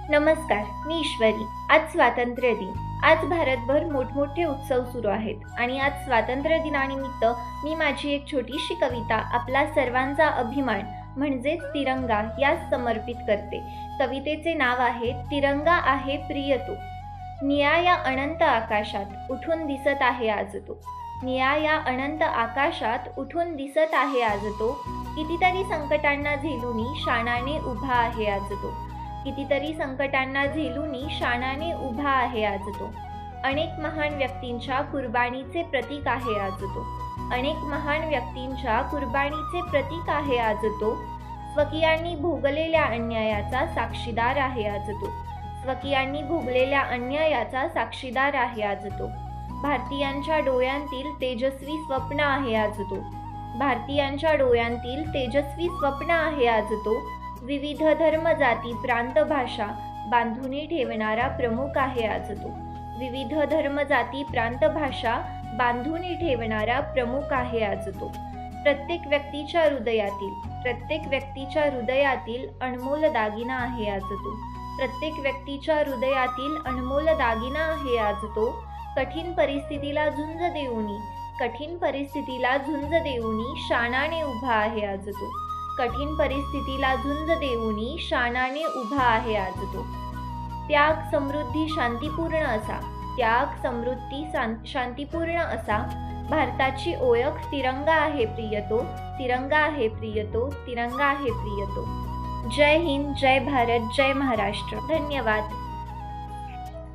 नमस्कार, मी ईश्वरी. आज स्वातंत्र्य दिन. आज भारतभर मोठमोठे उत्सव सुरू आहेत आणि आज स्वातंत्र्य दिनानिमित्त मी माझी एक छोटीशी कविता आपला सर्वांचा अभिमान म्हणजेच तिरंगा यास समर्पित करते. कवितेचे नाव आहे तिरंगा आहे प्रिय तो. निळ्या या अनंत आकाशात उठून दिसत आहे आज तो. निळ्या या अनंत आकाशात उठून दिसत आहे आज तो. कितीतरी संकटांना झेलूनी शानाने उभा आहे आज तो. कितीतरी संकटांना झेलूनी शानाने उभा आहे आज तो. अनेक महान व्यक्तींच्या कुर्बानीचे प्रतीक आहे आज तो. अनेक महान व्यक्तींच्या कुर्बानीचे प्रतीक आहे आज तो. स्वकीयांनी भोगलेल्या अन्यायाचा साक्षीदार आहे आज तो. स्वकीयांनी भोगलेल्या अन्यायाचा साक्षीदार आहे आज तो. भारतीयांच्या डोळ्यांतील तेजस्वी स्वप्न आहे आज तो. भारतीयांच्या डोळ्यांतील तेजस्वी स्वप्न आहे आज तो. विविध धर्म जाती प्रांत भाषा बांधूनी ठेवणारा प्रमुख आहे आज तो. विविध धर्म जाती प्रांत भाषा बांधूनी ठेवणारा प्रमुख आहे आज तो. प्रत्येक व्यक्तीच्या हृदयातील अनमोल दागिना आहे आज तो. प्रत्येक व्यक्तीच्या हृदयातील अनमोल दागिना आहे आज तो. कठीण परिस्थितीला झुंज देऊनी शानाने उभा आहे आज तो. कठीण परिस्थितीला झुंज देऊनी शानाने उभा आहे आज तो. त्याग समृद्धी शांतीपूर्ण असा भारताची ओळख तिरंगा आहे प्रिय तो. तिरंगा आहे प्रिय तो. तिरंगा आहे प्रिय तो. जय हिंद, जय भारत, जय महाराष्ट्र. धन्यवाद.